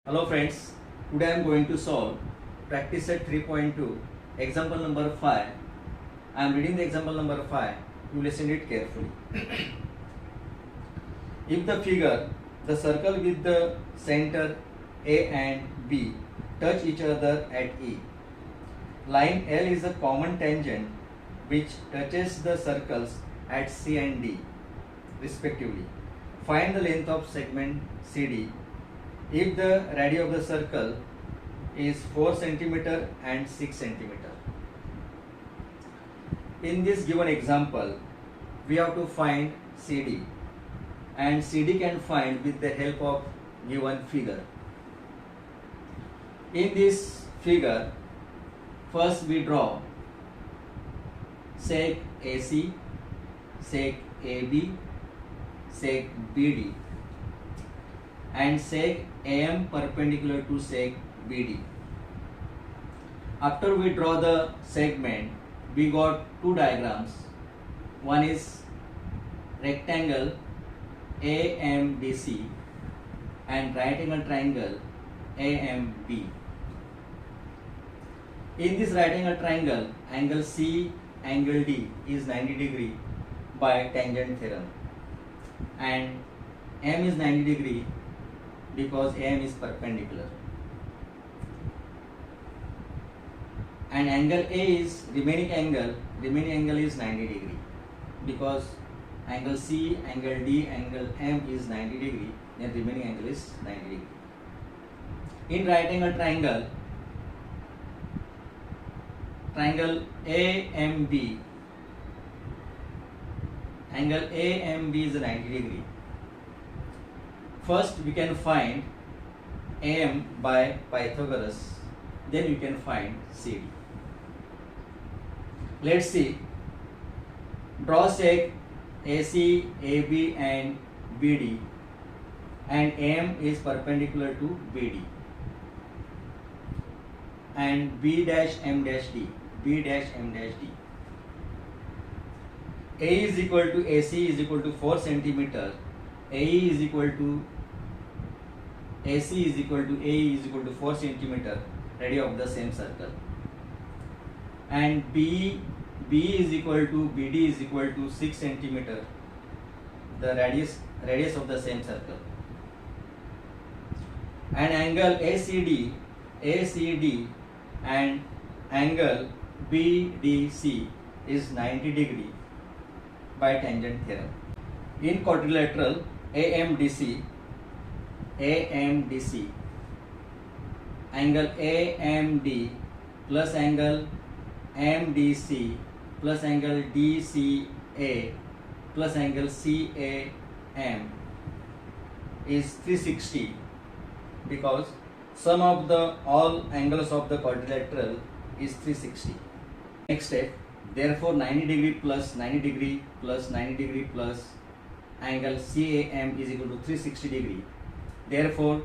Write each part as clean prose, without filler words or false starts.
Hello friends, today I am going to solve practice set 3.2 example number 5. I am reading the example number 5. You listen it carefully. If the figure, the circle with the center A and B touch each other at E, line L is a common tangent which touches the circles at C and D respectively. Find the length of segment CD if the radius of the circle is 4 cm and 6 cm. In this given example, we have to find CD, and CD can find with the help of given figure. In this figure, first we draw sec AC, sec AB, sec BD, and sec AM perpendicular to sec BD. After we draw the segment, we got two diagrams. One is rectangle AMDC and right angle triangle AMB. In this right angle triangle, angle C, angle D is 90 degree by tangent theorem, and M is 90 degree because AM is perpendicular, and angle A is remaining angle is 90 degree because angle C, angle D, angle M is 90 degree, then remaining angle is 90 degree. In right angle triangle, triangle AMB, angle AMB is 90 degree. First we can find AM by Pythagoras, then we can find CD. Let's see. Draw sec AC, AB and BD, and AM is perpendicular to BD, and B dash M dash D, B dash M dash D. A is equal to AC is equal to 4 cm. AE is equal to AC is equal to AE is equal to 4 cm radius of the same circle, and B is equal to BD is equal to 6 cm, the radius of the same circle, and angle ACD and angle BDC is 90 degree by tangent theorem. In quadrilateral AMDC, angle AMD plus angle MDC plus angle DCA plus angle CAM is 360 because sum of the all angles of the quadrilateral is 360. Next step, therefore 90 degree plus 90 degree plus 90 degree plus angle CAM is equal to 360 degree. Therefore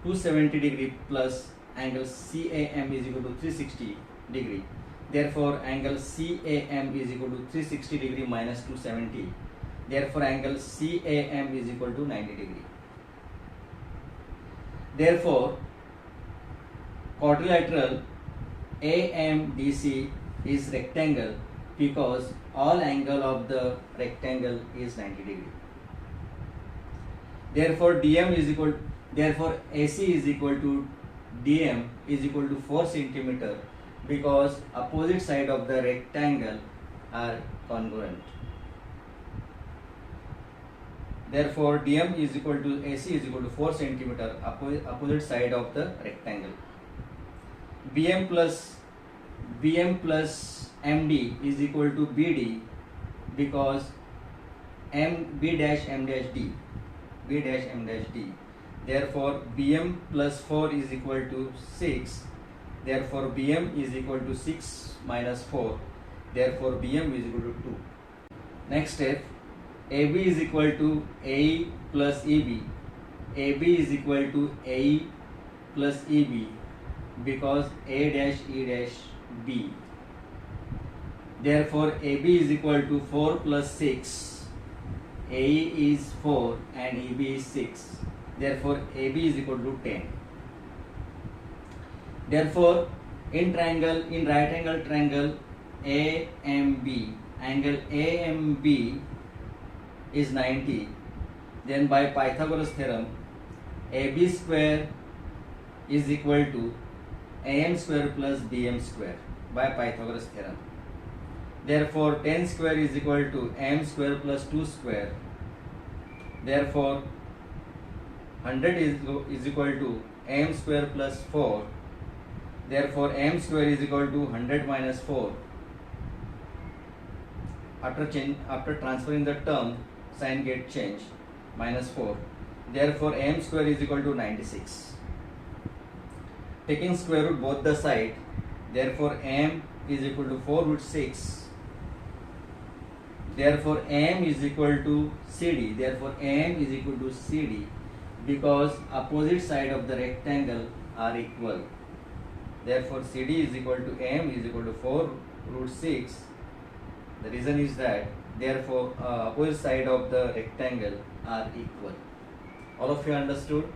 270 degree plus angle CAM is equal to 360 degree. Therefore angle CAM is equal to 360 degree minus 270. Therefore angle CAM is equal to 90 degree. Therefore quadrilateral AMDC is rectangle because all angle of the rectangle is 90 degree. Therefore therefore AC is equal to DM is equal to 4 cm because opposite side of the rectangle are congruent. Therefore DM is equal to AC is equal to 4 cm opposite side of the rectangle. BM plus MD is equal to BD because B dash M dash D. Therefore BM plus 4 is equal to 6. Therefore BM is equal to 6 minus 4. Therefore BM is equal to 2. Next step, AB is equal to AE plus EB. AB is equal to AE plus EB because A dash E dash B. Therefore AB is equal to 4 plus 6. AE is 4 and EB is 6. Therefore AB is equal to 10. Therefore, in right angle triangle AMB, angle AMB is 90. Then by Pythagoras theorem, AB square is equal to AM square plus BM square by Pythagoras theorem. Therefore, 10 square is equal to M square plus 2 square. Therefore, 100 is equal to M square plus 4. Therefore, M square is equal to 100 minus 4. After transferring the term, sign get changed, minus 4. Therefore, M square is equal to 96. Taking square root both the side, therefore M is equal to 4 root 6. Therefore, M is equal to CD. Therefore, M is equal to CD because opposite side of the rectangle are equal. Therefore, CD is equal to M is equal to 4 root 6. The reason is that therefore opposite side of the rectangle are equal. All of you understood?